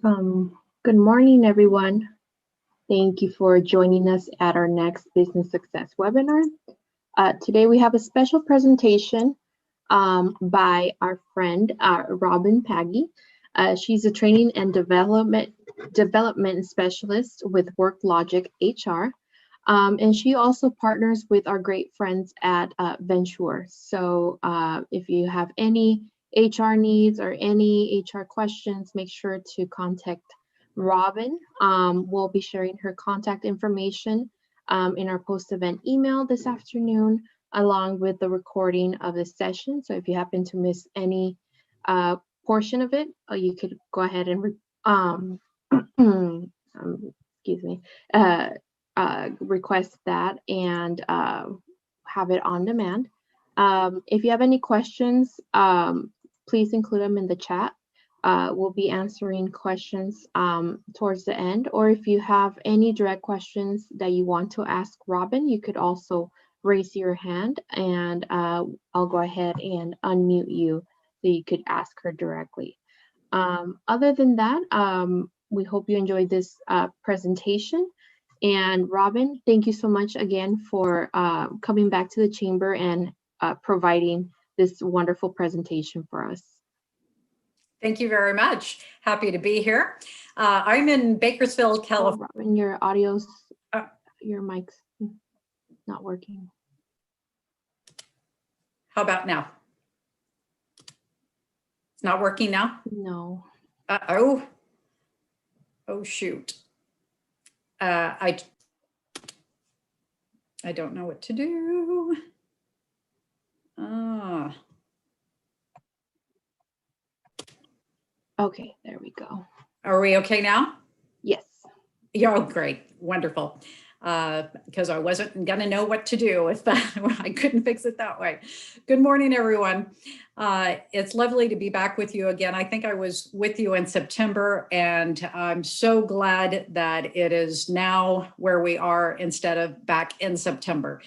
Good morning, everyone. Thank you for joining us at our next Business Success webinar. Today we have a special presentation by our friend Robin Paggy. She's a training and development specialist with WorkLogic HR, and she also partners with our great friends at Venture. So if you have any HR needs or any HR questions, make sure to contact Robin. We'll be sharing her contact information in our post-event email this afternoon, along with the recording of this session. So if you happen to miss any portion of it, you could go ahead and excuse me, request that and have it on demand. If you have any questions, please include them in the chat. We'll be answering questions towards the end, or if you have any direct questions that you want to ask Robin, you could also raise your hand and I'll go ahead and unmute you so you could ask her directly. Other than that, we hope you enjoyed this presentation. And Robin, thank you so much again for coming back to the chamber and providing this wonderful presentation for us. Thank you very much. Happy to be here. I'm in Bakersfield, California. Oh, Robin, your audio's, your mic's not working. How about now? It's not working now? No. Oh shoot. I don't know what to do. Okay, there we go. Are we okay now? Yes. Yeah, oh, great, wonderful. Because I wasn't gonna know what to do if I couldn't fix it that way. Good morning, everyone. It's lovely to be back with you again. I think I was with you in September, and I'm so glad that it is now where we are instead of back in September.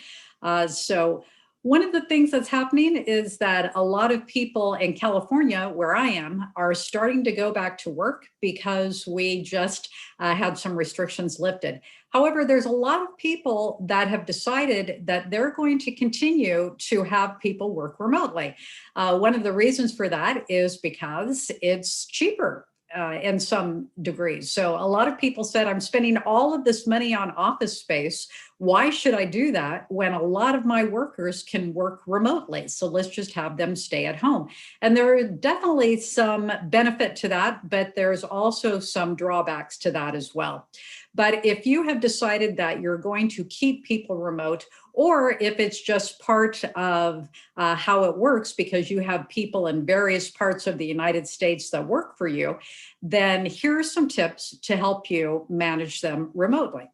So one of the things that's happening is that a lot of people in California, where I am, are starting to go back to work because we just had some restrictions lifted. However, there's a lot of people that have decided that they're going to continue to have people work remotely. One of the reasons for that is because it's cheaper. In some degrees. So a lot of people said, I'm spending all of this money on office space. Why should I do that when a lot of my workers can work remotely? So let's just have them stay at home. And there are definitely some benefit to that, but there's also some drawbacks to that as well. But if you have decided that you're going to keep people remote, or if it's just part of how it works because you have people in various parts of the United States that work for you, then here are some tips to help you manage them remotely.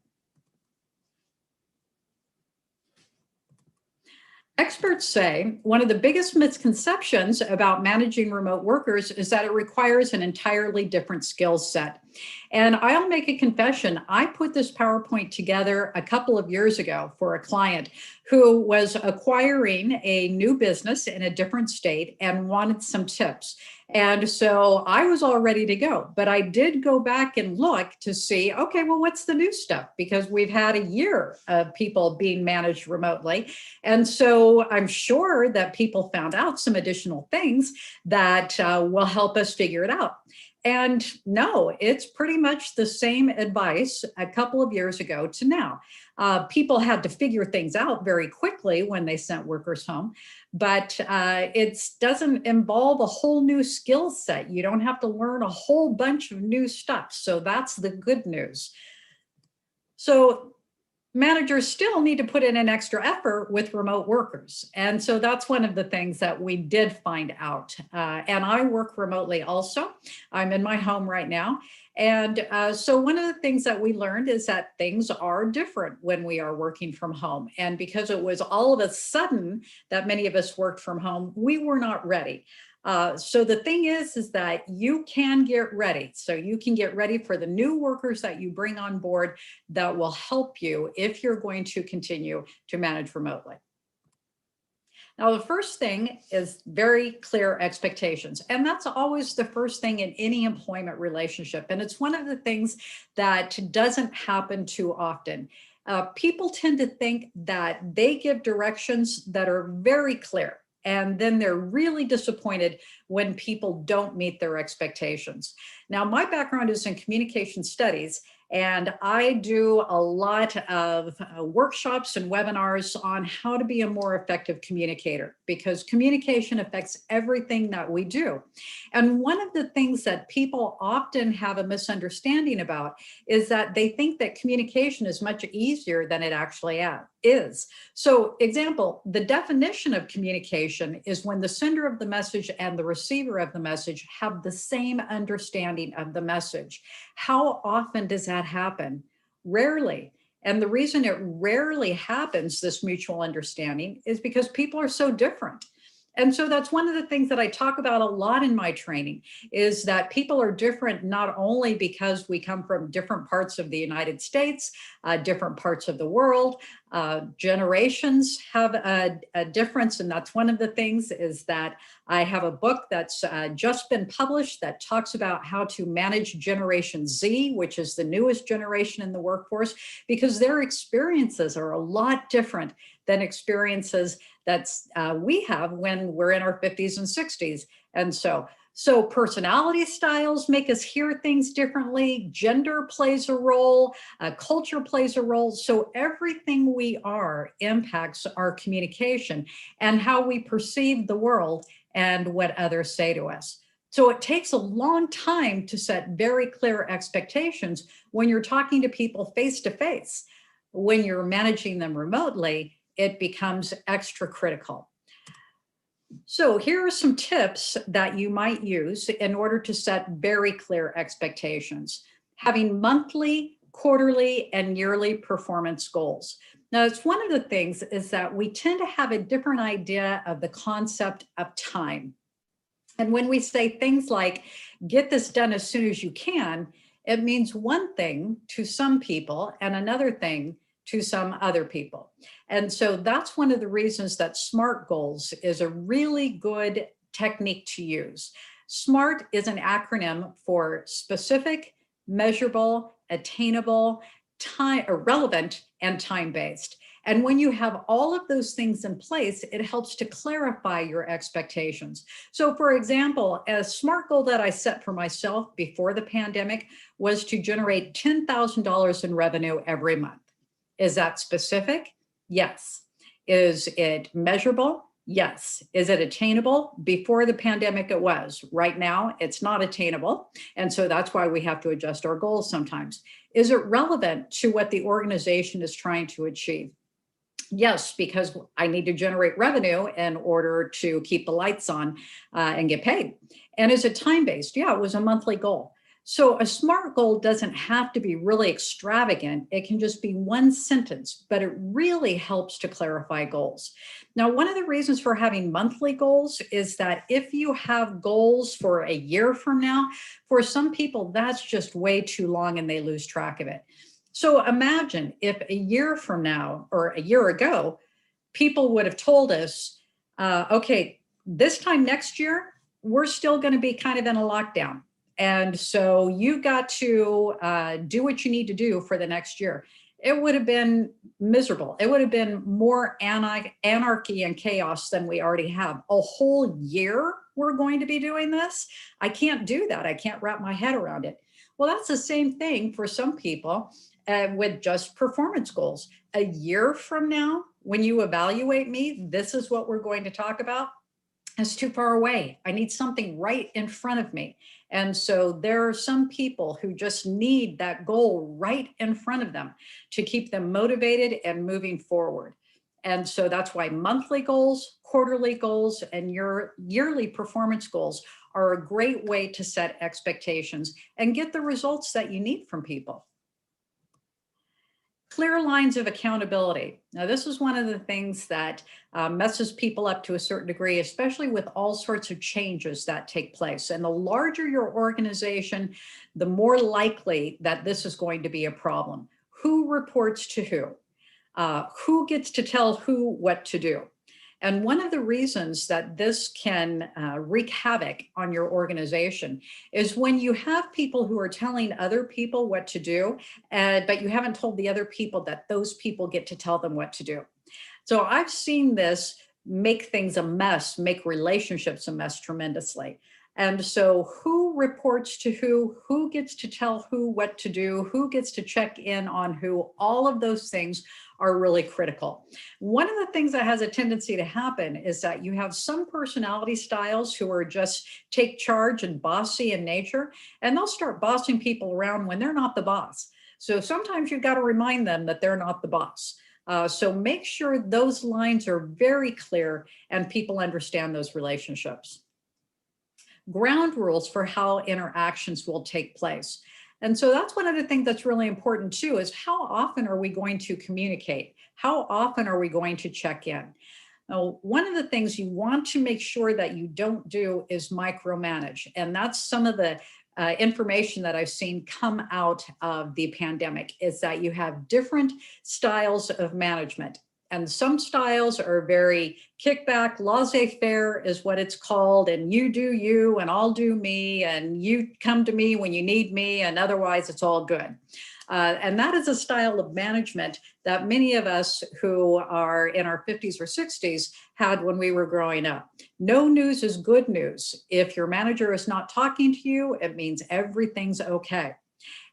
Experts say one of the biggest misconceptions about managing remote workers is that it requires an entirely different skill set. And I'll make a confession. I put this PowerPoint together a couple of years ago for a client who was acquiring a new business in a different state and wanted some tips. And so I was all ready to go, but I did go back and look to see, okay, well, what's the new stuff? Because we've had a year of people being managed remotely. And so I'm sure that people found out some additional things that will help us figure it out. And no, it's pretty much the same advice a couple of years ago to now. People had to figure things out very quickly when they sent workers home, but it doesn't involve a whole new skill set. You don't have to learn a whole bunch of new stuff. So that's the good news. So managers still need to put in an extra effort with remote workers. And so that's one of the things that we did find out. And I work remotely also. I'm in my home right now. And so one of the things that we learned is that things are different when we are working from home. And because it was all of a sudden that many of us worked from home, we were not ready. So the thing is that you can get ready. So you can get ready for the new workers that you bring on board that will help you if you're going to continue to manage remotely. Now, the first thing is very clear expectations. And that's always the first thing in any employment relationship. And it's one of the things that doesn't happen too often. People tend to think that they give directions that are very clear. And then they're really disappointed when people don't meet their expectations. Now, my background is in communication studies, and I do a lot of workshops and webinars on how to be a more effective communicator, because communication affects everything that we do. And one of the things that people often have a misunderstanding about is that they think that communication is much easier than it actually is. So, example, the definition of communication is when the sender of the message and the receiver of the message have the same understanding of the message. How often does that happen? Rarely. And the reason it rarely happens, this mutual understanding, is because people are so different. And so that's one of the things that I talk about a lot in my training, is that people are different not only because we come from different parts of the United States, different parts of the world, generations have a difference. And that's one of the things, is that I have a book that's just been published that talks about how to manage Generation Z, which is the newest generation in the workforce, because their experiences are a lot different than experiences that's we have when we're in our 50s and 60s. And so personality styles make us hear things differently. Gender plays a role, culture plays a role. So everything we are impacts our communication and how we perceive the world and what others say to us. So it takes a long time to set very clear expectations when you're talking to people face to face. When you're managing them remotely, it becomes extra critical. So here are some tips that you might use in order to set very clear expectations. Having monthly, quarterly, and yearly performance goals. Now, it's one of the things is that we tend to have a different idea of the concept of time. And when we say things like, get this done as soon as you can, it means one thing to some people and another thing to some other people. And so that's one of the reasons that SMART goals is a really good technique to use. SMART is an acronym for specific, measurable, attainable, relevant, and time-based. And when you have all of those things in place, it helps to clarify your expectations. So for example, a SMART goal that I set for myself before the pandemic was to generate $10,000 in revenue every month. Is that specific? Yes. Is it measurable? Yes. Is it attainable? Before the pandemic, it was. Right now, it's not attainable. And so that's why we have to adjust our goals sometimes. Is it relevant to what the organization is trying to achieve? Yes, because I need to generate revenue in order to keep the lights on and get paid. And is it time-based? Yeah, it was a monthly goal. So a SMART goal doesn't have to be really extravagant. It can just be one sentence, but it really helps to clarify goals. Now, one of the reasons for having monthly goals is that if you have goals for a year from now, for some people, that's just way too long and they lose track of it. So imagine if a year from now or a year ago, people would have told us, okay, this time next year, we're still going to be kind of in a lockdown. And so you got to do what you need to do for the next year. It would have been miserable. It would have been more anarchy and chaos than we already have. A whole year we're going to be doing this? I can't do that. I can't wrap my head around it. Well, that's the same thing for some people with just performance goals. A year from now, when you evaluate me, this is what we're going to talk about. It's too far away. I need something right in front of me. And so there are some people who just need that goal right in front of them to keep them motivated and moving forward. And so that's why monthly goals, quarterly goals, and your yearly performance goals are a great way to set expectations and get the results that you need from people. Clear lines of accountability. Now, this is one of the things that messes people up to a certain degree, especially with all sorts of changes that take place. And the larger your organization, the more likely that this is going to be a problem. Who reports to who? Who gets to tell who what to do? And one of the reasons that this can wreak havoc on your organization is when you have people who are telling other people what to do, but you haven't told the other people that those people get to tell them what to do. So I've seen this make things a mess, make relationships a mess tremendously. And so who reports to who gets to tell who what to do, who gets to check in on who, all of those things are really critical. One of the things that has a tendency to happen is that you have some personality styles who are just take charge and bossy in nature, and they'll start bossing people around when they're not the boss. So sometimes you've got to remind them that they're not the boss. So make sure those lines are very clear and people understand those relationships. Ground rules for how interactions will take place. And so that's one of the things that's really important too, is how often are we going to communicate? How often are we going to check in? Now, one of the things you want to make sure that you don't do is micromanage. And that's some of the information that I've seen come out of the pandemic, is that you have different styles of management. And some styles are very kickback, laissez-faire is what it's called, and you do you and I'll do me, and you come to me when you need me, and otherwise it's all good. And that is a style of management that many of us who are in our 50s or 60s had when we were growing up. No news is good news. If your manager is not talking to you, it means everything's okay.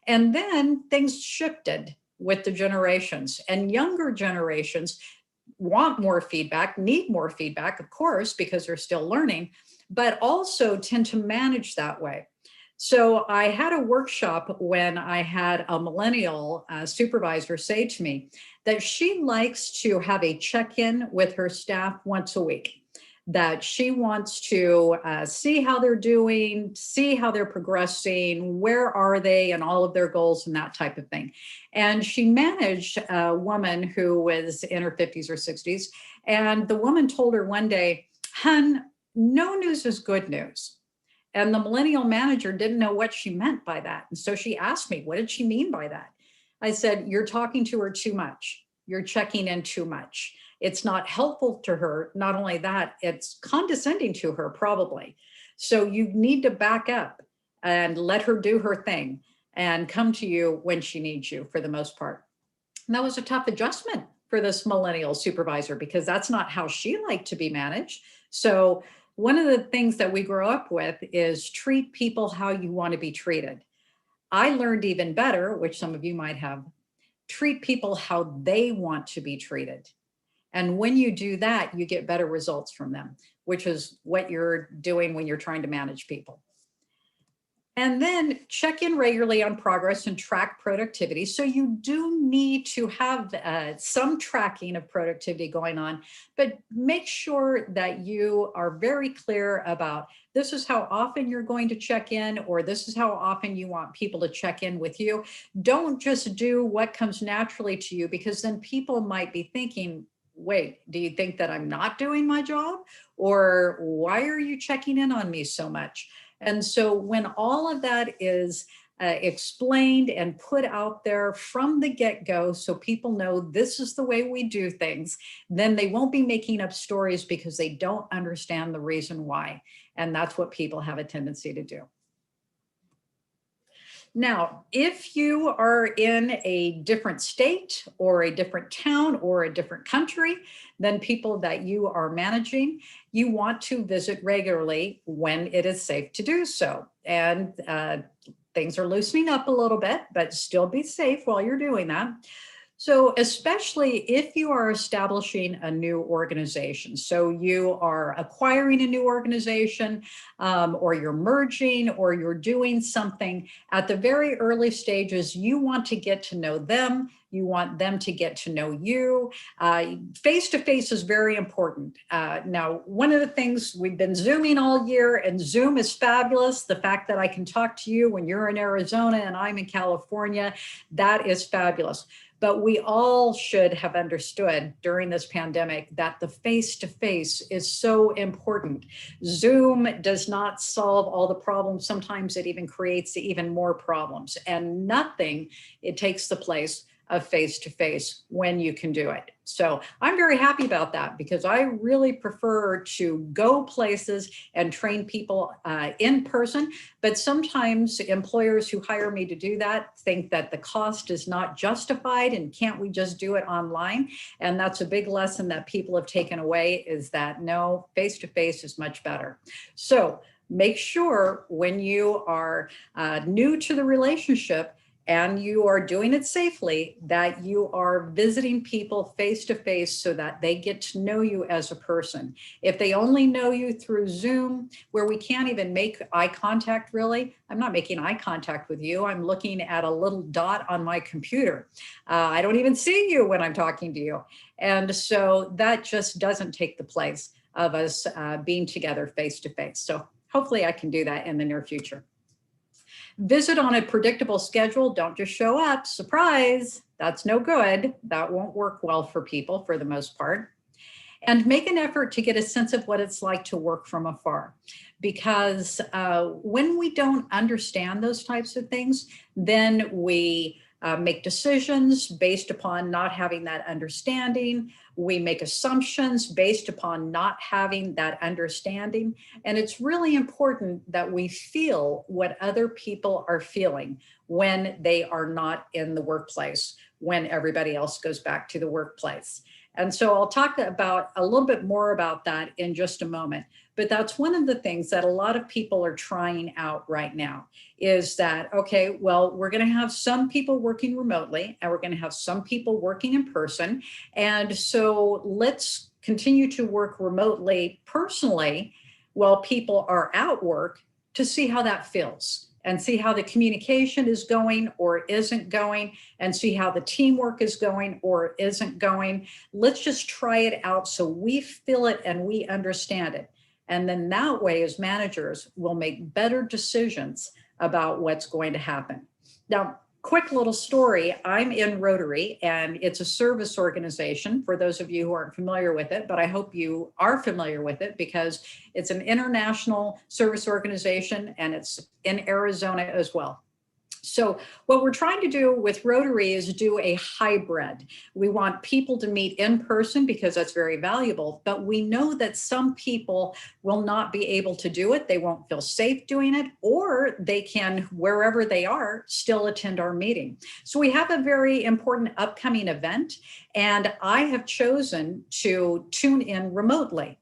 And then things shifted with the generations, and younger generations want more feedback, need more feedback, of course, because they're still learning, but also tend to manage that way. So I had a workshop when I had a millennial supervisor say to me that she likes to have a check-in with her staff once a week, that she wants to see how they're doing, see how they're progressing, where are they and all of their goals and that type of thing. And she managed a woman who was in her 50s or 60s. And the woman told her one day, "Hun, no news is good news." And the millennial manager didn't know what she meant by that. And so she asked me, what did she mean by that? I said, "You're talking to her too much. You're checking in too much. It's not helpful to her. Not only that, it's condescending to her probably. So you need to back up and let her do her thing and come to you when she needs you for the most part." And that was a tough adjustment for this millennial supervisor because that's not how she liked to be managed. So one of the things that we grow up with is treat people how you want to be treated. I learned even better, which some of you might have, treat people how they want to be treated. And when you do that, you get better results from them, which is what you're doing when you're trying to manage people. And then check in regularly on progress and track productivity. So you do need to have some tracking of productivity going on, but make sure that you are very clear about this is how often you're going to check in, or this is how often you want people to check in with you. Don't just do what comes naturally to you, because then people might be thinking, wait, do you think that I'm not doing my job? Or why are you checking in on me so much? And so when all of that is explained and put out there from the get-go, so people know this is the way we do things, then they won't be making up stories because they don't understand the reason why. And that's what people have a tendency to do. Now, if you are in a different state or a different town or a different country than people that you are managing, you want to visit regularly when it is safe to do so. And things are loosening up a little bit, but still be safe while you're doing that. So especially if you are establishing a new organization, so you are acquiring a new organization, or you're merging, or you're doing something at the very early stages, you want to get to know them. You want them to get to know you. Face-to-face is very important. Now, one of the things we've been Zooming all year, and Zoom is fabulous. The fact that I can talk to you when you're in Arizona and I'm in California, that is fabulous. But we all should have understood during this pandemic that the face-to-face is so important. Zoom does not solve all the problems. Sometimes it even creates even more problems, and nothing, it takes the place of face-to-face when you can do it. So I'm very happy about that because I really prefer to go places and train people in person. But sometimes employers who hire me to do that think that the cost is not justified and can't we just do it online? And that's a big lesson that people have taken away, is that no, face-to-face is much better. So make sure when you are new to the relationship and you are doing it safely, that you are visiting people face-to-face so that they get to know you as a person. If they only know you through Zoom, where we can't even make eye contact really, I'm not making eye contact with you. I'm looking at a little dot on my computer. I don't even see you when I'm talking to you. And so that just doesn't take the place of us being together face-to-face. So hopefully I can do that in the near future. Visit on a predictable schedule. Don't just show up, surprise. That's no good. That won't work well for people for the most part. And make an effort to get a sense of what it's like to work from afar. Because when we don't understand those types of things, then we make decisions based upon not having that understanding. We make assumptions based upon not having that understanding. And it's really important that we feel what other people are feeling when they are not in the workplace, when everybody else goes back to the workplace. And so I'll talk about a little bit more about that in just a moment. But that's one of the things that a lot of people are trying out right now, is that, okay, well, we're going to have some people working remotely and we're going to have some people working in person. And so let's continue to work remotely personally while people are at work to see how that feels, and see how the communication is going or isn't going, and see how the teamwork is going or isn't going. Let's just try it out so we feel it and we understand it. And then that way, as managers, we'll make better decisions about what's going to happen. Now, quick little story. I'm in Rotary, and it's a service organization for those of you who aren't familiar with it, but I hope you are familiar with it because it's an international service organization and it's in Arizona as well. So what we're trying to do with Rotary is do a hybrid. We want people to meet in person because that's very valuable, but we know that some people will not be able to do it. They won't feel safe doing it, or they can, wherever they are, still attend our meeting. So we have a very important upcoming event, and I have chosen to tune in remotely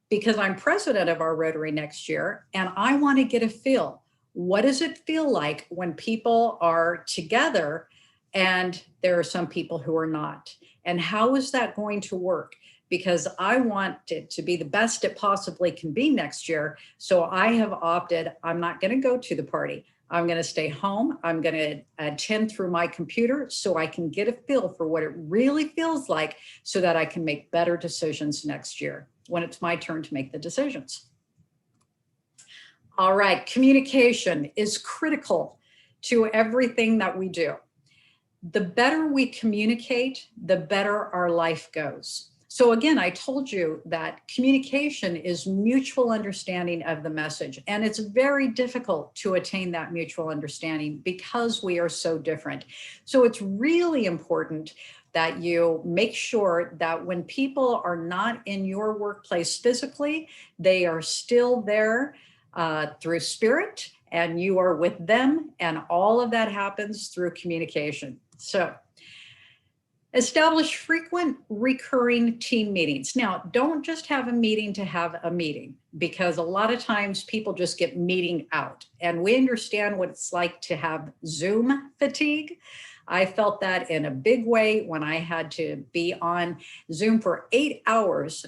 because I'm president of our Rotary next year, and I want to get a feel. What does it feel like when people are together and there are some people who are not? And how is that going to work? Because I want it to be the best it possibly can be next year. So I have opted, I'm not going to go to the party. I'm going to stay home. I'm going to attend through my computer so I can get a feel for what it really feels like so that I can make better decisions next year when it's my turn to make the decisions. All right, communication is critical to everything that we do. The better we communicate, the better our life goes. So again, I told you that communication is mutual understanding of the message, and it's very difficult to attain that mutual understanding because we are so different. So it's really important that you make sure that when people are not in your workplace physically, they are still there through spirit, and you are with them, and all of that happens through communication. So establish frequent recurring team meetings. Now, don't just have a meeting to have a meeting, because a lot of times people just get meeting out, and we understand what it's like to have Zoom fatigue. I felt that in a big way when I had to be on Zoom for 8 hours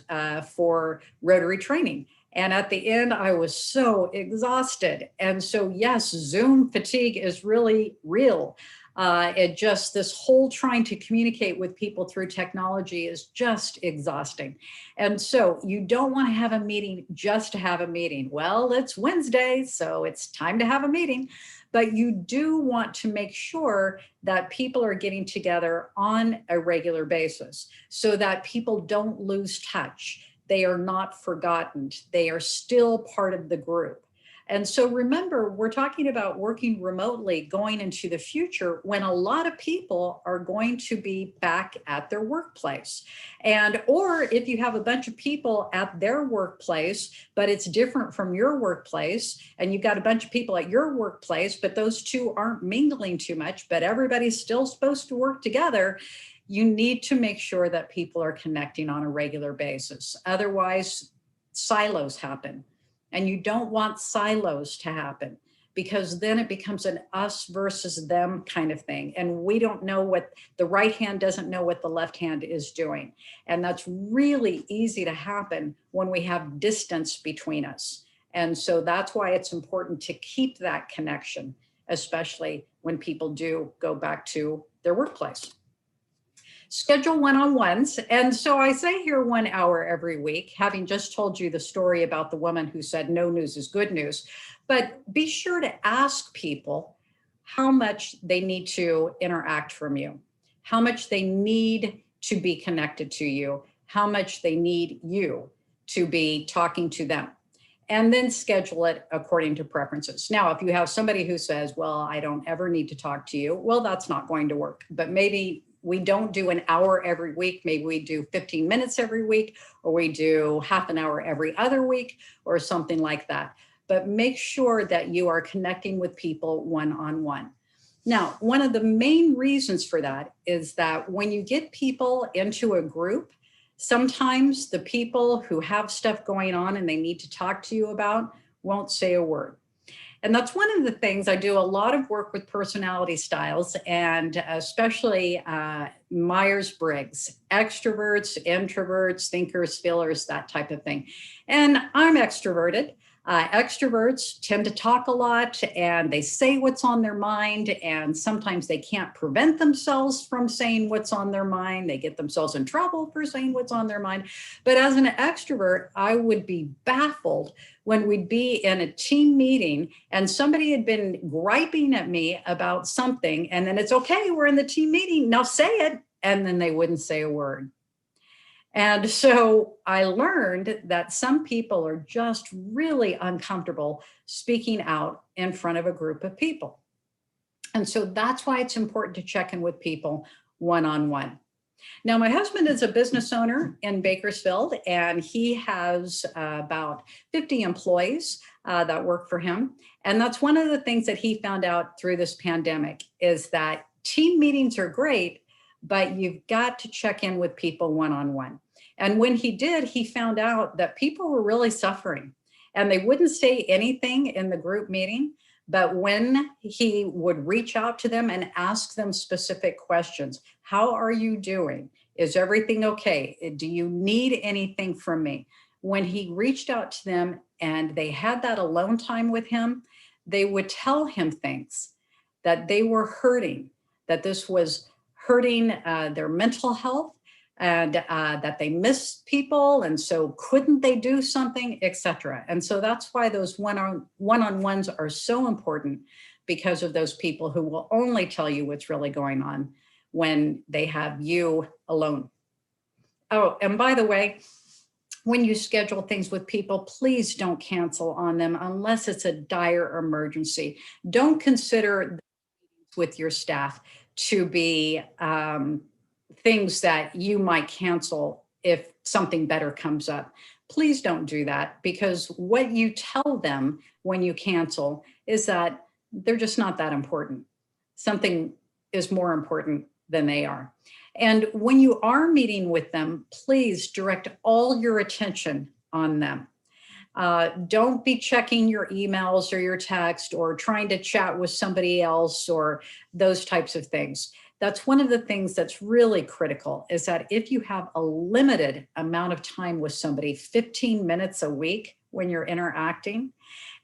for Rotary training. And at the end, I was so exhausted. And so, yes, Zoom fatigue is really real. This whole trying to communicate with people through technology is just exhausting. And so you don't want to have a meeting just to have a meeting. Well, it's Wednesday, so it's time to have a meeting. But you do want to make sure that people are getting together on a regular basis so that people don't lose touch. They are not forgotten. They are still part of the group. And so remember, we're talking about working remotely going into the future when a lot of people are going to be back at their workplace. And or if you have a bunch of people at their workplace, but it's different from your workplace, and you've got a bunch of people at your workplace, but those two aren't mingling too much, but everybody's still supposed to work together, you need to make sure that people are connecting on a regular basis. Otherwise, silos happen. And you don't want silos to happen, because then it becomes an us versus them kind of thing. And we don't know what the right hand doesn't know what the left hand is doing. And that's really easy to happen when we have distance between us. And so that's why it's important to keep that connection, especially when people do go back to their workplace. Schedule one-on-ones. And so I say here 1 hour every week, having just told you the story about the woman who said no news is good news. But be sure to ask people how much they need to interact from you, how much they need to be connected to you, how much they need you to be talking to them. And then schedule it according to preferences. Now, if you have somebody who says, well, I don't ever need to talk to you, well, that's not going to work. But maybe we don't do an hour every week. Maybe we do 15 minutes every week, or we do half an hour every other week, or something like that. But make sure that you are connecting with people one-on-one. Now, one of the main reasons for that is that when you get people into a group, sometimes the people who have stuff going on and they need to talk to you about won't say a word. And that's one of the things. I do a lot of work with personality styles, and especially Myers-Briggs, extroverts, introverts, thinkers, feelers, that type of thing. And I'm extroverted. Extroverts tend to talk a lot, and they say what's on their mind, and sometimes they can't prevent themselves from saying what's on their mind. They get themselves in trouble for saying what's on their mind. But as an extrovert, I would be baffled when we'd be in a team meeting and somebody had been griping at me about something, and then it's okay, we're in the team meeting, now say it, and then they wouldn't say a word. And so I learned that some people are just really uncomfortable speaking out in front of a group of people. And so that's why it's important to check in with people one-on-one. Now, my husband is a business owner in Bakersfield, and he has about 50 employees that work for him. And that's one of the things that he found out through this pandemic, is that team meetings are great, but you've got to check in with people one-on-one. And when he did, he found out that people were really suffering, and they wouldn't say anything in the group meeting. But when he would reach out to them and ask them specific questions, how are you doing? Is everything okay? Do you need anything from me? When he reached out to them and they had that alone time with him, they would tell him things that they were hurting, that this was hurting their mental health, and that they miss people, and so couldn't they do something, etc. And so that's why those one-on-ones are so important, because of those people who will only tell you what's really going on when they have you alone. Oh, and by the way, when you schedule things with people, please don't cancel on them unless it's a dire emergency. Don't consider with your staff to be things that you might cancel if something better comes up. Please don't do that, because what you tell them when you cancel is that they're just not that important. Something is more important than they are. And when you are meeting with them, please direct all your attention on them. Don't be checking your emails or your text or trying to chat with somebody else or those types of things. That's one of the things that's really critical, is that if you have a limited amount of time with somebody, 15 minutes a week when you're interacting,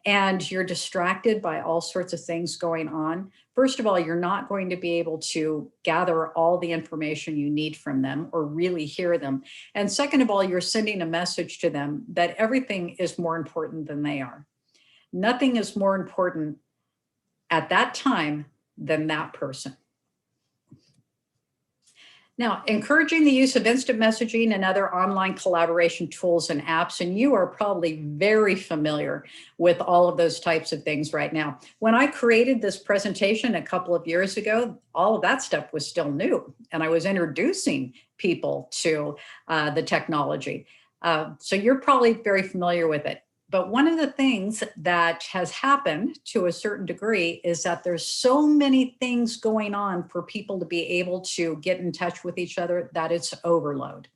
and you're distracted by all sorts of things going on, first of all, you're not going to be able to gather all the information you need from them or really hear them. And second of all, you're sending a message to them that everything is more important than they are. Nothing is more important at that time than that person. Now, encouraging the use of instant messaging and other online collaboration tools and apps, and you are probably very familiar with all of those types of things right now. When I created this presentation a couple of years ago, all of that stuff was still new, and I was introducing people to the technology. So you're probably very familiar with it. But one of the things that has happened to a certain degree is that there's so many things going on for people to be able to get in touch with each other that it's overload.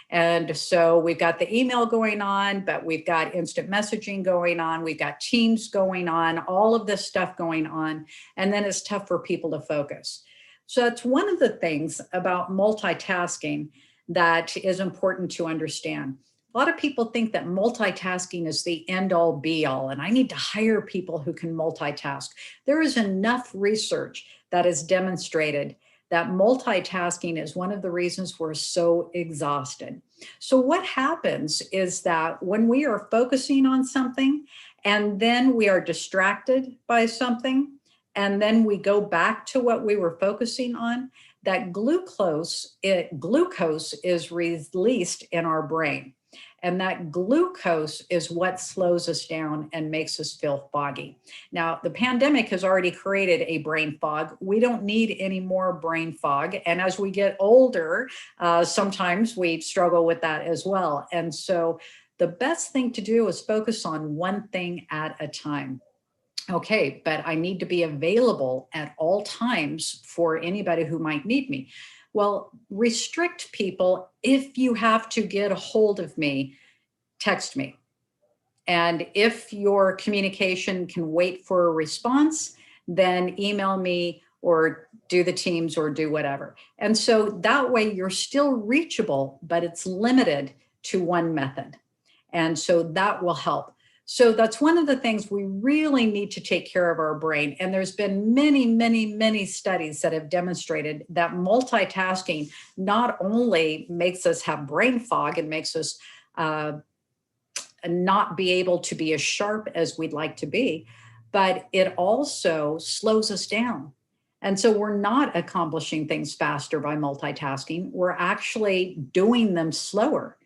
And so we've got the email going on, but we've got instant messaging going on. We've got Teams going on, all of this stuff going on. And then it's tough for people to focus. So that's one of the things about multitasking that is important to understand. A lot of people think that multitasking is the end all be all, and I need to hire people who can multitask. There is enough research that has demonstrated that multitasking is one of the reasons we're so exhausted. So what happens is that when we are focusing on something and then we are distracted by something, and then we go back to what we were focusing on, that glucose is released in our brain. And that glucose is what slows us down and makes us feel foggy. Now, the pandemic has already created a brain fog. We don't need any more brain fog. And as we get older, sometimes we struggle with that as well. And so the best thing to do is focus on one thing at a time. Okay, but I need to be available at all times for anybody who might need me. Well, restrict people. If you have to get a hold of me, text me. And if your communication can wait for a response, then email me or do the Teams or do whatever. And so that way you're still reachable, but it's limited to one method. And so that will help. So that's one of the things we really need to take care of our brain. And there's been many, many, many studies that have demonstrated that multitasking not only makes us have brain fog and makes us not be able to be as sharp as we'd like to be, but it also slows us down. And so we're not accomplishing things faster by multitasking. We're actually doing them slower.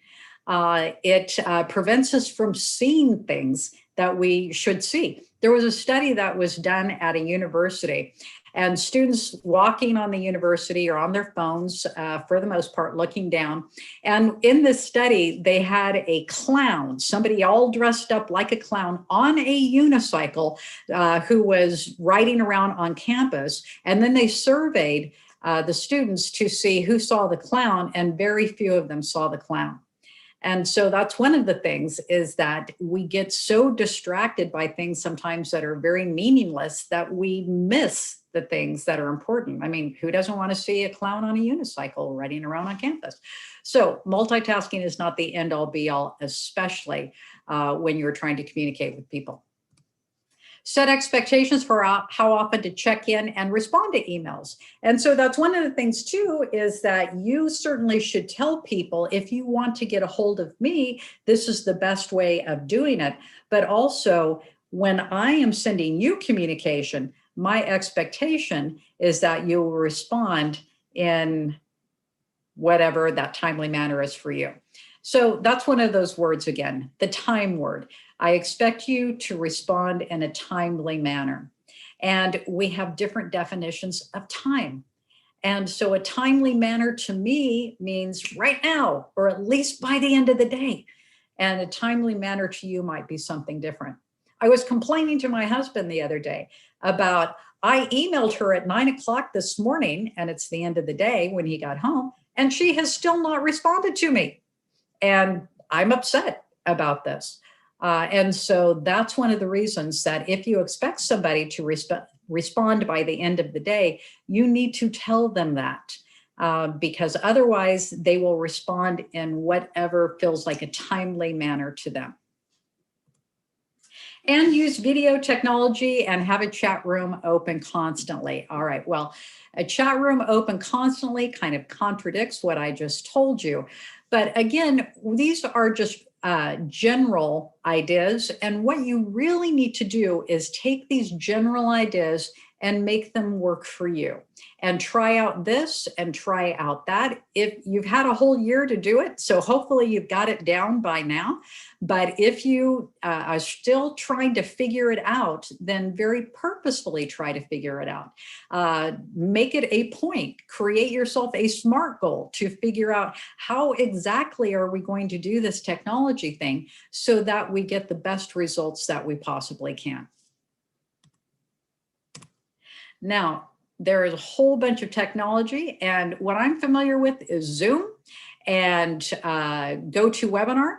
It prevents us from seeing things that we should see. There was a study that was done at a university, and students walking on the university or on their phones, for the most part, looking down. And in this study, they had a clown, somebody all dressed up like a clown on a unicycle, who was riding around on campus. And then they surveyed the students to see who saw the clown, and very few of them saw the clown. And so that's one of the things, is that we get so distracted by things sometimes that are very meaningless that we miss the things that are important. I mean, who doesn't want to see a clown on a unicycle riding around on campus? So multitasking is not the end all be all, especially when you're trying to communicate with people. Set expectations for how often to check in and respond to emails. And so that's one of the things too, is that you certainly should tell people, if you want to get a hold of me, this is the best way of doing it. But also, when I am sending you communication, my expectation is that you will respond in whatever that timely manner is for you. So that's one of those words again, the time word. I expect you to respond in a timely manner. And we have different definitions of time. And so a timely manner to me means right now, or at least by the end of the day. And a timely manner to you might be something different. I was complaining to my husband the other day about, I emailed her at 9 o'clock this morning, and it's the end of the day when he got home, and she has still not responded to me. And I'm upset about this. And so that's one of the reasons that if you expect somebody to respond by the end of the day, you need to tell them that, because otherwise they will respond in whatever feels like a timely manner to them. And use video technology and have a chat room open constantly. All right, well, a chat room open constantly kind of contradicts what I just told you. But again, these are just general ideas. And what you really need to do is take these general ideas and make them work for you. And try out this and try out that. If you've had a whole year to do it, so hopefully you've got it down by now. But if you are still trying to figure it out, then very purposefully try to figure it out. Make it a point, create yourself a SMART goal to figure out how exactly are we going to do this technology thing so that we get the best results that we possibly can. Now, there is a whole bunch of technology, and what I'm familiar with is Zoom and GoToWebinar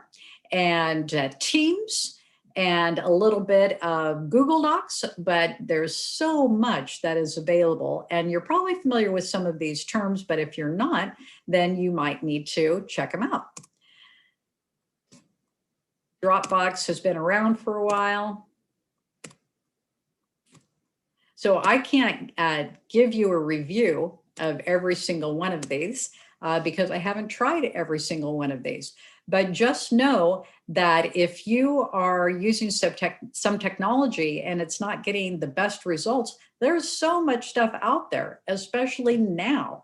and Teams and a little bit of Google Docs, but there's so much that is available. And you're probably familiar with some of these terms, but if you're not, then you might need to check them out. Dropbox has been around for a while. So I can't give you a review of every single one of these because I haven't tried every single one of these. But just know that if you are using some technology and it's not getting the best results, there's so much stuff out there, especially now,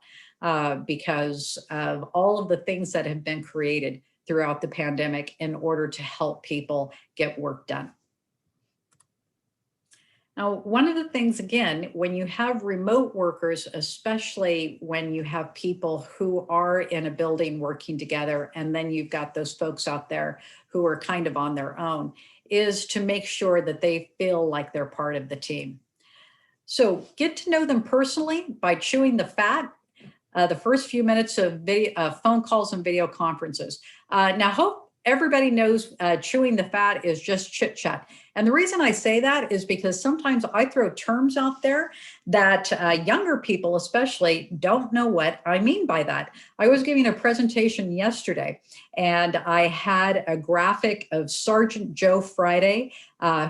because of all of the things that have been created throughout the pandemic in order to help people get work done. Now, one of the things, again, when you have remote workers, especially when you have people who are in a building working together, and then you've got those folks out there who are kind of on their own, is to make sure that they feel like they're part of the team. So get to know them personally by chewing the fat. The first few minutes of phone calls and video conferences. Now, hope everybody knows chewing the fat is just chit chat. And the reason I say that is because sometimes I throw terms out there that younger people especially don't know what I mean by that. I was giving a presentation yesterday and I had a graphic of Sergeant Joe Friday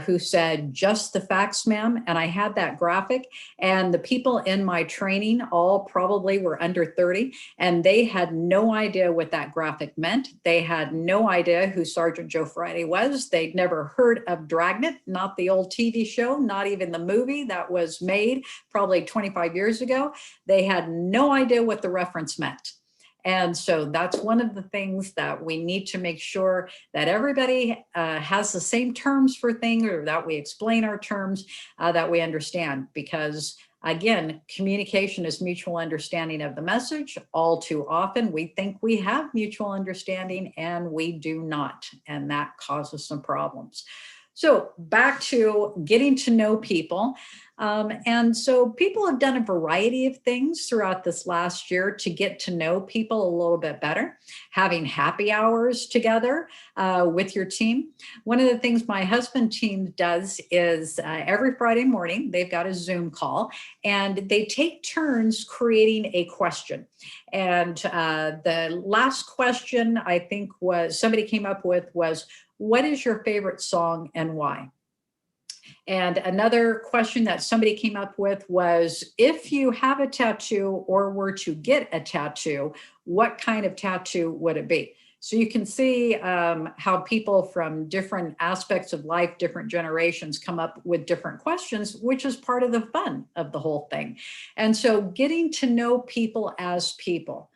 who said, "Just the facts, ma'am." And I had that graphic, and the people in my training all probably were under 30, and they had no idea what that graphic meant. They had no idea who Sergeant Joe Friday was. They'd never heard of Dragnet, not the old TV show, not even the movie that was made probably 25 years ago. They had no idea what the reference meant. And so that's one of the things that we need to make sure that everybody has the same terms for things, or that we explain our terms, that we understand. Because again, communication is mutual understanding of the message. All too often, we think we have mutual understanding and we do not. And that causes some problems. So back to getting to know people. And so people have done a variety of things throughout this last year to get to know people a little bit better, having happy hours together with your team. One of the things my husband team does is every Friday morning, they've got a Zoom call and they take turns creating a question. And the last question I think was somebody came up with was, "What is your favorite song and why?" And another question that somebody came up with was, if you have a tattoo or were to get a tattoo, what kind of tattoo would it be? So you can see how people from different aspects of life, different generations come up with different questions, which is part of the fun of the whole thing. And so getting to know people as people.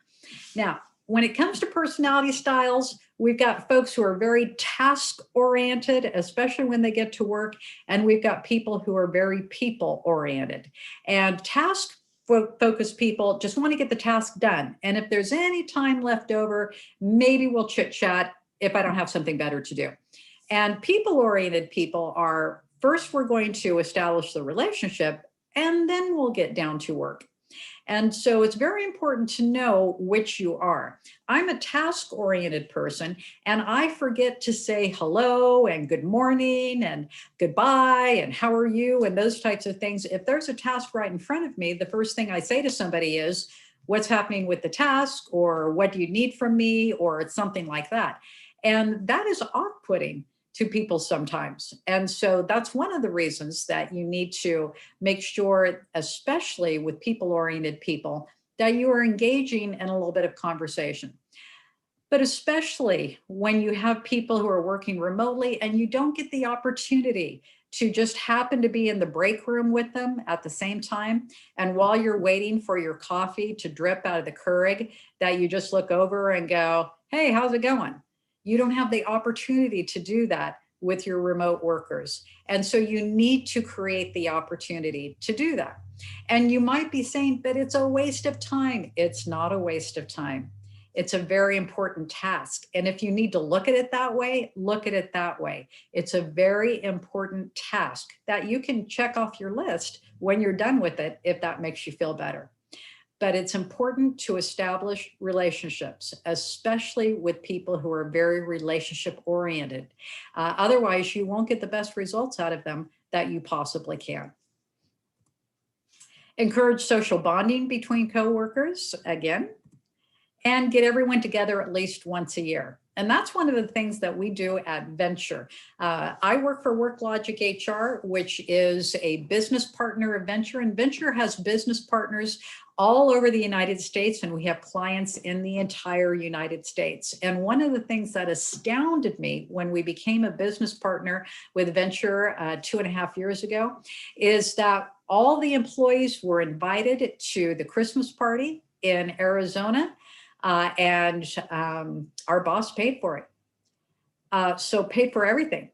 Now, when it comes to personality styles, we've got folks who are very task-oriented, especially when they get to work, and we've got people who are very people-oriented. And task-focused people just want to get the task done. And if there's any time left over, maybe we'll chit-chat if I don't have something better to do. And people-oriented people are, first we're going to establish the relationship, and then we'll get down to work. And so it's very important to know which you are. I'm a task-oriented person, and I forget to say hello and good morning and goodbye and how are you and those types of things. If there's a task right in front of me, the first thing I say to somebody is, "What's happening with the task?" or "What do you need from me?" or it's something like that. And that is off-putting to people sometimes. And so that's one of the reasons that you need to make sure, especially with people-oriented people, that you are engaging in a little bit of conversation. But especially when you have people who are working remotely and you don't get the opportunity to just happen to be in the break room with them at the same time. And while you're waiting for your coffee to drip out of the Keurig, that you just look over and go, hey, how's it going? You don't have the opportunity to do that with your remote workers. And so you need to create the opportunity to do that. And you might be saying, but it's a waste of time. It's not a waste of time. It's a very important task. And if you need to look at it that way, look at it that way. It's a very important task that you can check off your list when you're done with it, if that makes you feel better. But it's important to establish relationships, especially with people who are very relationship oriented. Otherwise, you won't get the best results out of them that you possibly can. Encourage social bonding between coworkers, again, and get everyone together at least once a year. And that's one of the things that we do at Venture. I work for WorkLogic HR, which is a business partner of Venture, and Venture has business partners all over the United States, and we have clients in the entire United States. And one of the things that astounded me when we became a business partner with Venture 2.5 years ago is that all the employees were invited to the Christmas party in Arizona. And our boss paid for it. So paid for everything,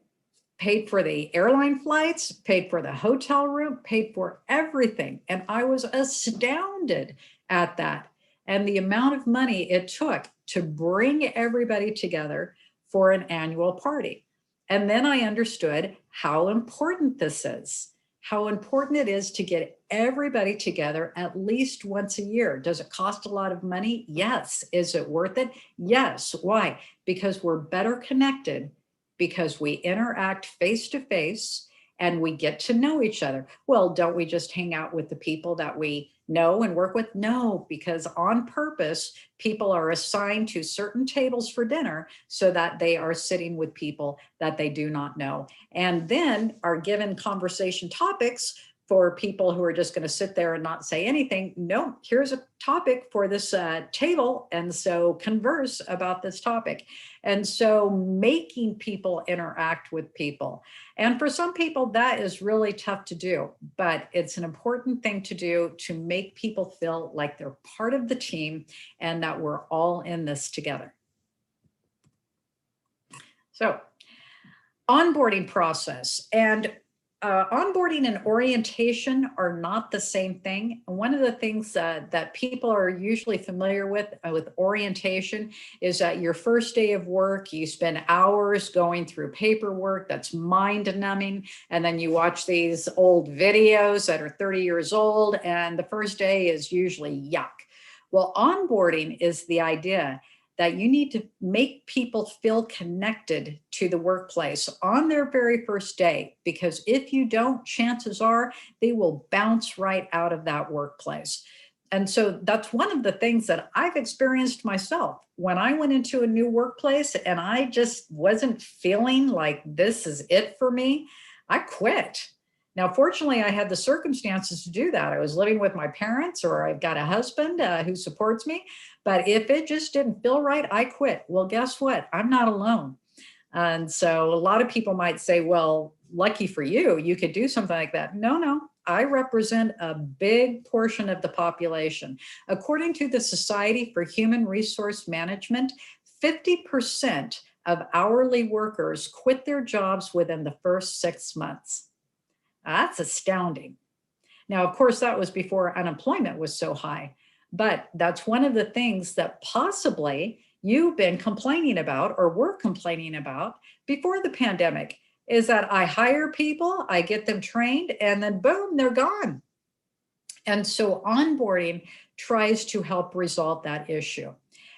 paid for the airline flights, paid for the hotel room, paid for everything. And I was astounded at that. And the amount of money it took to bring everybody together for an annual party. And then I understood how important this is. How important it is to get everybody together at least once a year. Does it cost a lot of money? Yes. Is it worth it? Yes. Why? Because we're better connected, because we interact face to face and we get to know each other. Well, don't we just hang out with the people that we know and work with? No, because on purpose, people are assigned to certain tables for dinner so that they are sitting with people that they do not know, and then are given conversation topics for people who are just going to sit there and not say anything. No, here's a topic for this table, and so converse about this topic. And so making people interact with people. And for some people, that is really tough to do, but it's an important thing to do to make people feel like they're part of the team and that we're all in this together. So, onboarding process. And onboarding and orientation are not the same thing. One of the things that people are usually familiar with orientation is that your first day of work, you spend hours going through paperwork that's mind-numbing, and then you watch these old videos that are 30 years old, and the first day is usually yuck. Well, onboarding is the idea that you need to make people feel connected to the workplace on their very first day, because if you don't, chances are they will bounce right out of that workplace. And so that's one of the things that I've experienced myself. When I went into a new workplace and I just wasn't feeling like this is it for me, I quit. Now, fortunately, I had the circumstances to do that. I was living with my parents, or I've got a husband who supports me. But if it just didn't feel right, I quit. Well, guess what? I'm not alone. And so a lot of people might say, well, lucky for you, you could do something like that. No, I represent a big portion of the population. According to the Society for Human Resource Management, 50% of hourly workers quit their jobs within the first 6 months. That's astounding. Now, of course, that was before unemployment was so high, but that's one of the things that possibly you've been complaining about or were complaining about before the pandemic, is that I hire people, I get them trained, and then boom, they're gone. And so onboarding tries to help resolve that issue.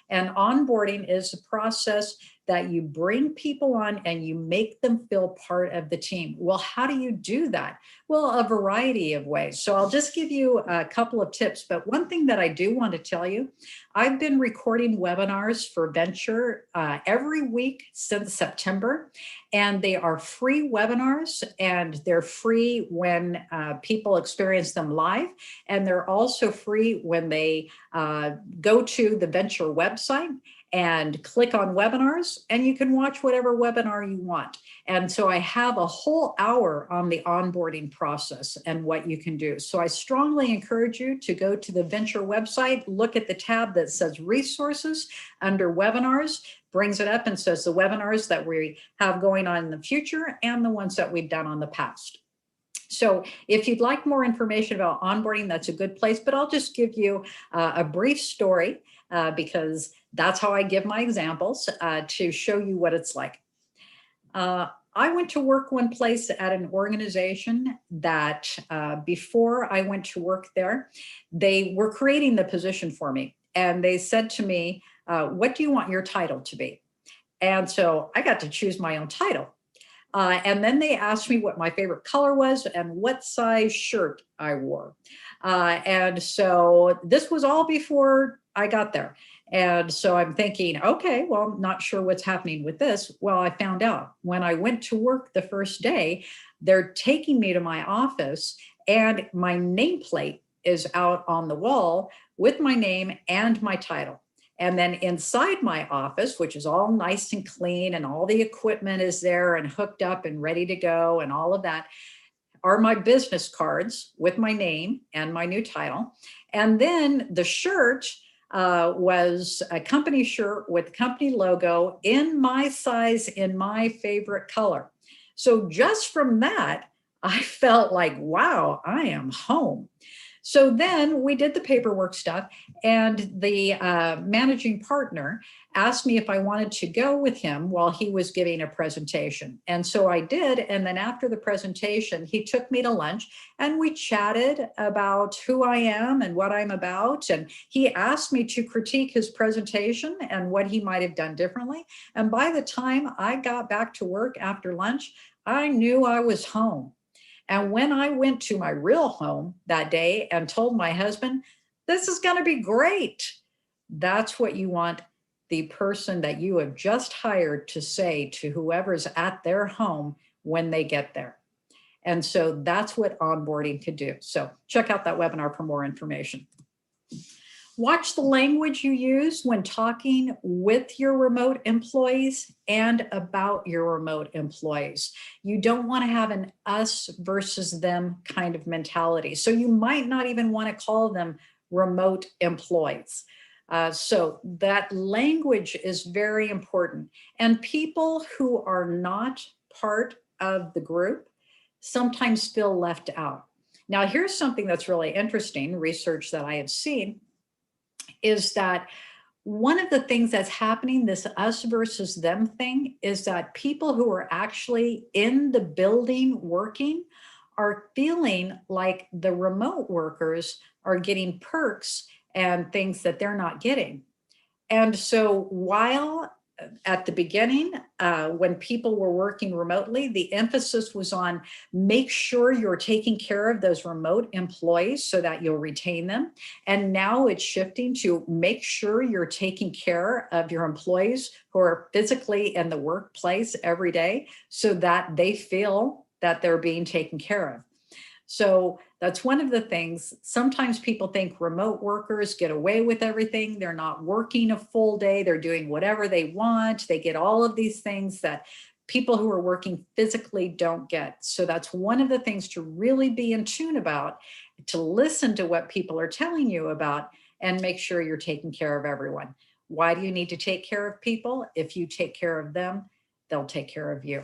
And onboarding is a process that you bring people on and you make them feel part of the team. Well, how do you do that? Well, a variety of ways. So I'll just give you a couple of tips. But one thing that I do want to tell you, I've been recording webinars for Venture every week since September, and they are free webinars, and they're free when people experience them live, and they're also free when they go to the Venture website and click on webinars, and you can watch whatever webinar you want. And so I have a whole hour on the onboarding process and what you can do. So I strongly encourage you to go to the Venture website, look at the tab that says resources under webinars, brings it up and says the webinars that we have going on in the future and the ones that we've done on the past. So if you'd like more information about onboarding, that's a good place, but I'll just give you a brief story because that's how I give my examples to show you what it's like. I went to work one place at an organization that before I went to work there, they were creating the position for me. And they said to me, what do you want your title to be? And so I got to choose my own title. And then they asked me what my favorite color was and what size shirt I wore. And so this was all before I got there. And so I'm thinking, okay, well, I'm not sure what's happening with this. Well, I found out when I went to work the first day, they're taking me to my office and my nameplate is out on the wall with my name and my title. And then inside my office, which is all nice and clean and all the equipment is there and hooked up and ready to go and all of that, are my business cards with my name and my new title. And then the shirt was a company shirt with company logo in my size, in my favorite color. So just from that, I felt like, wow, I am home. So then we did the paperwork stuff, and the managing partner asked me if I wanted to go with him while he was giving a presentation. And so I did. And then after the presentation, he took me to lunch and we chatted about who I am and what I'm about. And he asked me to critique his presentation and what he might have done differently. And by the time I got back to work after lunch, I knew I was home. And when I went to my real home that day and told my husband, this is going to be great, that's what you want the person that you have just hired to say to whoever's at their home when they get there. And so that's what onboarding could do. So check out that webinar for more information. Watch the language you use when talking with your remote employees and about your remote employees. You don't want to have an us versus them kind of mentality. So you might not even want to call them remote employees. So that language is very important. And people who are not part of the group sometimes feel left out. Now, here's something that's really interesting, research that I have seen, is that one of the things that's happening, this us versus them thing, is that people who are actually in the building working are feeling like the remote workers are getting perks and things that they're not getting. And so while at the beginning, when people were working remotely, the emphasis was on make sure you're taking care of those remote employees so that you'll retain them. And now it's shifting to make sure you're taking care of your employees who are physically in the workplace every day so that they feel that they're being taken care of. So that's one of the things. Sometimes people think remote workers get away with everything. They're not working a full day. They're doing whatever they want. They get all of these things that people who are working physically don't get. So that's one of the things to really be in tune about, to listen to what people are telling you about and make sure you're taking care of everyone. Why do you need to take care of people? If you take care of them, they'll take care of you.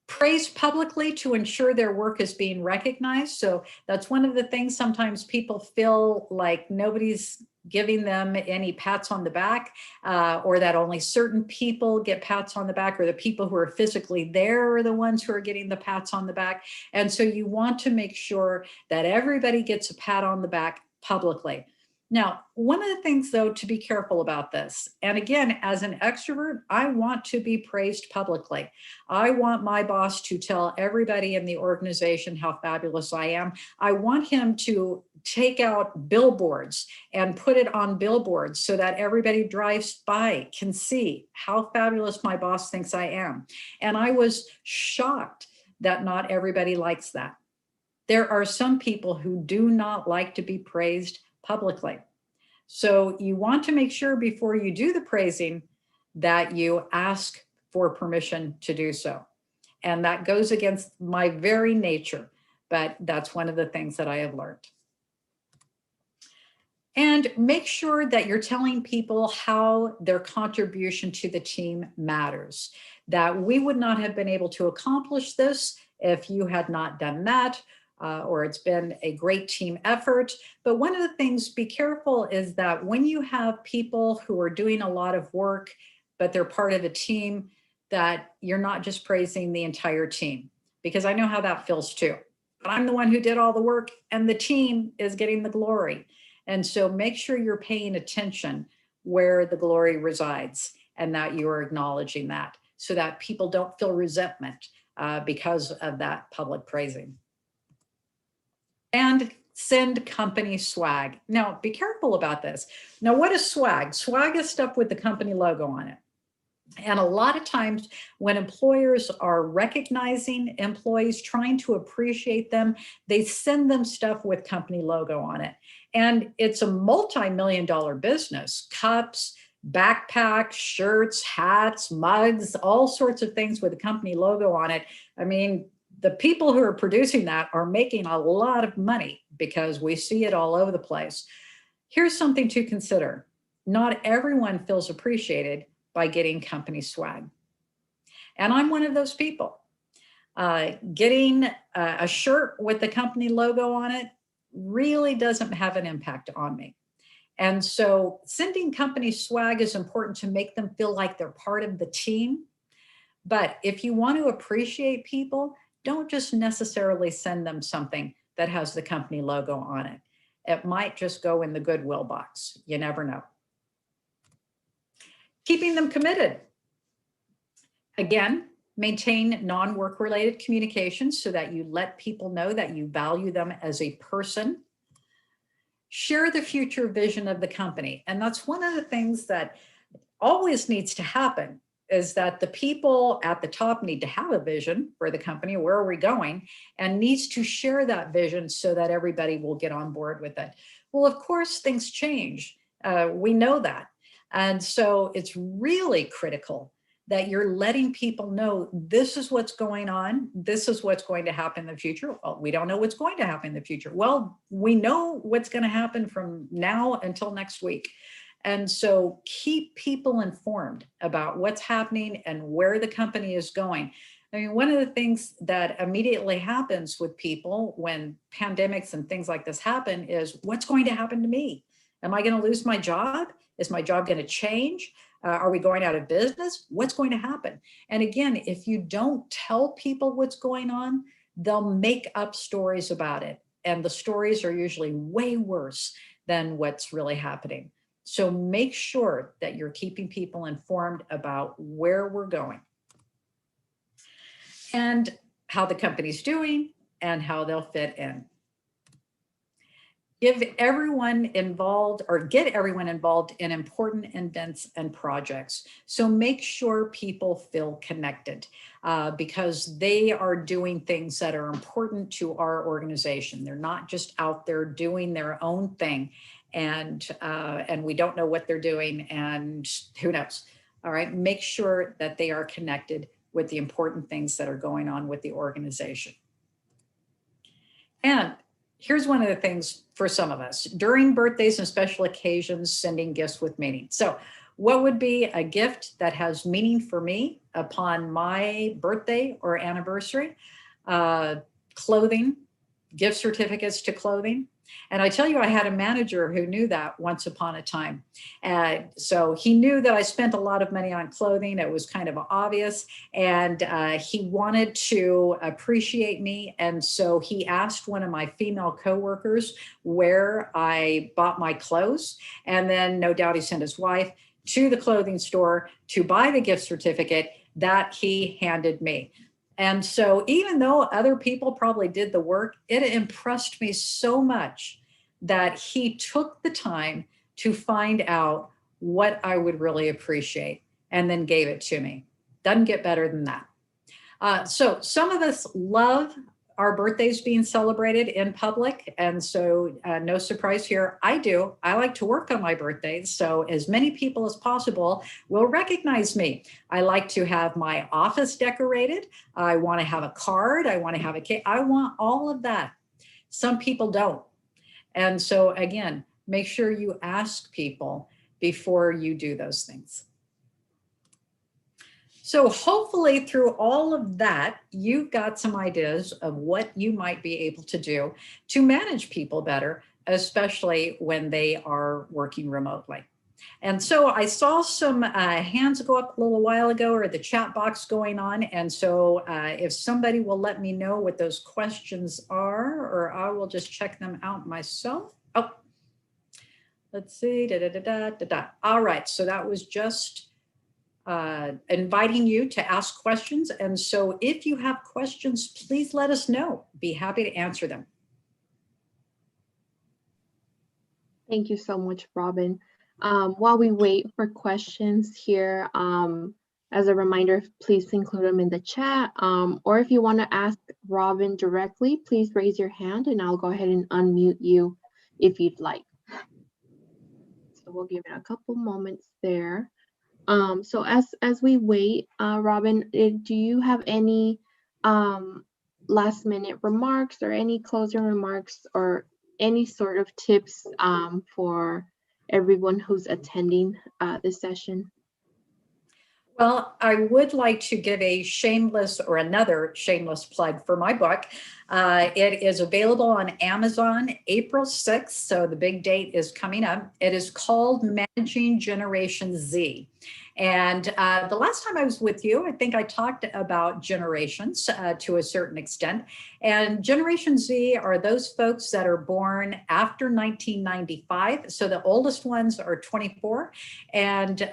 Praised publicly to ensure their work is being recognized. So that's one of the things sometimes people feel like nobody's giving them any pats on the back, or that only certain people get pats on the back, or the people who are physically there are the ones who are getting the pats on the back. And so you want to make sure that everybody gets a pat on the back publicly. Now, one of the things, though, to be careful about this, and again, as an extrovert, I want to be praised publicly. I want my boss to tell everybody in the organization how fabulous I am. I want him to take out billboards and put it on billboards so that everybody drives by can see how fabulous my boss thinks I am. And I was shocked that not everybody likes that. There are some people who do not like to be praised publicly. So you want to make sure before you do the praising that you ask for permission to do so. And that goes against my very nature, but that's one of the things that I have learned. And make sure that you're telling people how their contribution to the team matters, that we would not have been able to accomplish this if you had not done that, or it's been a great team effort. But one of the things, be careful, is that when you have people who are doing a lot of work, but they're part of a team, that you're not just praising the entire team, because I know how that feels too. But I'm the one who did all the work and the team is getting the glory. And so make sure you're paying attention where the glory resides and that you are acknowledging that, so that people don't feel resentment because of that public praising. And send company swag. Now, be careful about this. Now, what is swag? Swag is stuff with the company logo on it. And a lot of times when employers are recognizing employees, trying to appreciate them, they send them stuff with company logo on it. And it's a multi-million-dollar business: cups, backpacks, shirts, hats, mugs, all sorts of things with a company logo on it. I mean, the people who are producing that are making a lot of money because we see it all over the place. Here's something to consider. Not everyone feels appreciated by getting company swag. And I'm one of those people. Getting a shirt with the company logo on it really doesn't have an impact on me. And so sending company swag is important to make them feel like they're part of the team. But if you want to appreciate people, don't just necessarily send them something that has the company logo on it. It might just go in the Goodwill box. You never know. Keeping them committed. Again, maintain non-work related communications so that you let people know that you value them as a person. Share the future vision of the company. And that's one of the things that always needs to happen, is that the people at the top need to have a vision for the company. Where are we going? And needs to share that vision so that everybody will get on board with it. Well, of course, things change. We know that. And so it's really critical that you're letting people know this is what's going on. This is what's going to happen in the future. Well, we don't know what's going to happen in the future. Well, we know what's going to happen from now until next week. And so keep people informed about what's happening and where the company is going. I mean, one of the things that immediately happens with people when pandemics and things like this happen is, what's going to happen to me? Am I going to lose my job? Is my job going to change? Are we going out of business? What's going to happen? And again, if you don't tell people what's going on, they'll make up stories about it. And the stories are usually way worse than what's really happening. So make sure that you're keeping people informed about where we're going and how the company's doing and how they'll fit in. Give everyone involved, or get everyone involved in important events and projects. So make sure people feel connected because they are doing things that are important to our organization. They're not just out there doing their own thing, and we don't know what they're doing, and who knows. All right, make sure that they are connected with the important things that are going on with the organization. And here's one of the things for some of us: during birthdays and special occasions, sending gifts with meaning. So what would be a gift that has meaning for me upon my birthday or anniversary? Clothing, gift certificates to clothing. And I tell you, I had a manager who knew that once upon a time. So he knew that I spent a lot of money on clothing. It was kind of obvious. And he wanted to appreciate me. And so he asked one of my female coworkers where I bought my clothes. And then no doubt he sent his wife to the clothing store to buy the gift certificate that he handed me. And so even though other people probably did the work, it impressed me so much that he took the time to find out what I would really appreciate and then gave it to me. Doesn't get better than that. So some of us love our birthdays being celebrated in public. And so no surprise here, I do. I like to work on my birthdays. So as many people as possible will recognize me. I like to have my office decorated. I want to have a card. I want to have a cake. I want all of that. Some people don't. And so again, make sure you ask people before you do those things. So hopefully through all of that, you've got some ideas of what you might be able to do to manage people better, especially when they are working remotely. And so I saw some hands go up a little while ago, or the chat box going on. And so if somebody will let me know what those questions are, or I will just check them out myself. Oh, let's see. All right. So that was just inviting you to ask questions. And so if you have questions, please let us know. Be happy to answer them. Thank you so much, Robin. While we wait for questions here, as a reminder, please include them in the chat. Or if you want to ask Robin directly, please raise your hand and I'll go ahead and unmute you if you'd like. So we'll give it a couple moments there. So as we wait, Robin, do you have any last minute remarks or any closing remarks or any sort of tips for everyone who's attending this session? Well, I would like to give a shameless or another shameless plug for my book. It is available on Amazon April 6th, so the big date is coming up. It is called Managing Generation Z. And the last time I was with you, I think I talked about generations to a certain extent. And Generation Z are those folks that are born after 1995. So the oldest ones are 24. And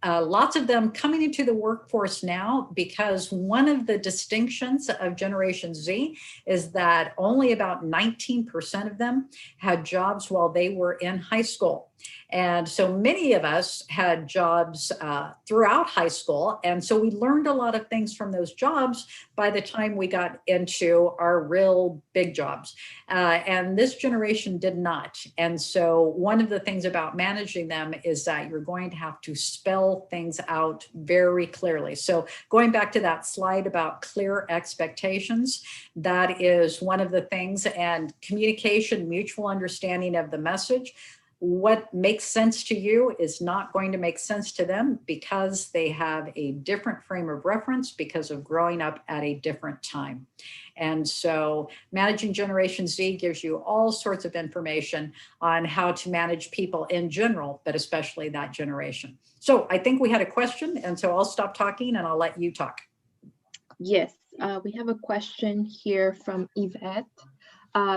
lots of them coming into the workforce now, because one of the distinctions of Generation Z is that only about 19% of them had jobs while they were in high school. And so many of us had jobs throughout high school. And so we learned a lot of things from those jobs by the time we got into our real big jobs. And this generation did not. And so one of the things about managing them is that you're going to have to spell things out very clearly. So going back to that slide about clear expectations, that is one of the things, and communication, mutual understanding of the message. What makes sense to you is not going to make sense to them because they have a different frame of reference because of growing up at a different time. And so Managing Generation Z gives you all sorts of information on how to manage people in general, but especially that generation. So I think we had a question, and so I'll stop talking and I'll let you talk. Yes, we have a question here from Yvette.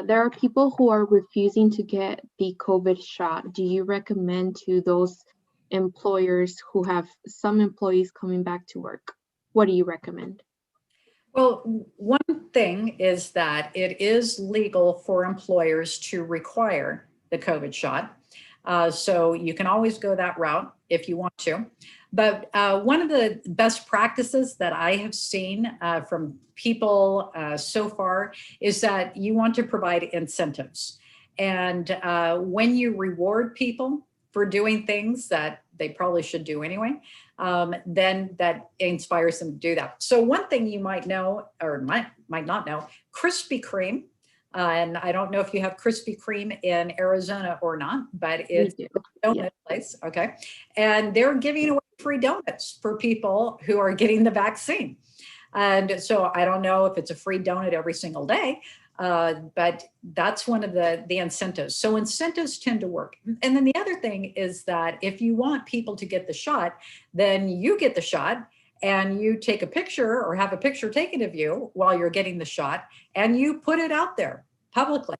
There are people who are refusing to get the COVID shot. Do you recommend to those employers who have some employees coming back to work? What do you recommend? Well, one thing is that it is legal for employers to require the COVID shot. So you can always go that route if you want to. But one of the best practices that I have seen from people so far is that you want to provide incentives. And when you reward people for doing things that they probably should do anyway, then that inspires them to do that. So one thing you might know or might not know, Krispy Kreme. And I don't know if you have Krispy Kreme in Arizona or not, but it's a donut place. Okay. And they're giving away free donuts for people who are getting the vaccine. And so I don't know if it's a free donut every single day, but that's one of the incentives. So incentives tend to work. And then the other thing is that if you want people to get the shot, then you get the shot and you take a picture or have a picture taken of you while you're getting the shot and you put it out there publicly,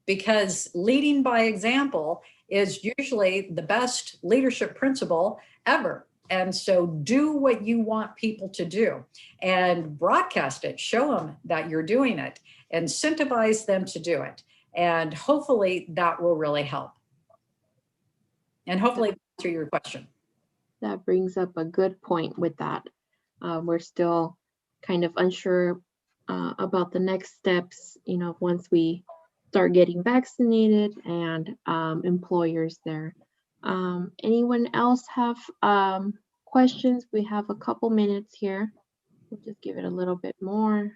because leading by example is usually the best leadership principle ever. And so do what you want people to do and broadcast it, show them that you're doing it, incentivize them to do it. And hopefully that will really help. And hopefully answer your question. That brings up a good point with that. We're still kind of unsure about the next steps, once we start getting vaccinated and employers there. Anyone else have questions? We have a couple minutes here. We'll just give it a little bit more.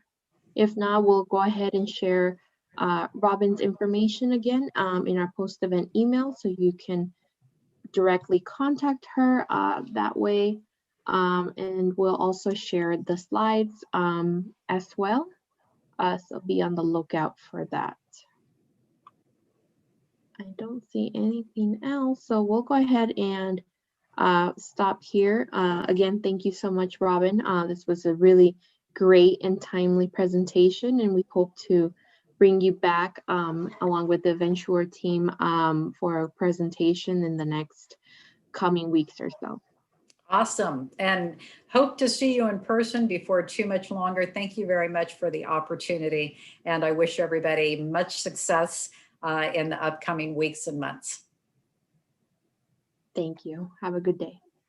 If not, we'll go ahead and share Robin's information again in our post-event email, so you can directly contact her that way. And we'll also share the slides as well. So be on the lookout for that. I don't see anything else, so we'll go ahead and stop here. Again, thank you so much, Robin. This was a really great and timely presentation, and we hope to bring you back along with the Venture team for a presentation in the next coming weeks or so. Awesome. And hope to see you in person before too much longer. Thank you very much for the opportunity. And I wish everybody much success in the upcoming weeks and months. Thank you. Have a good day.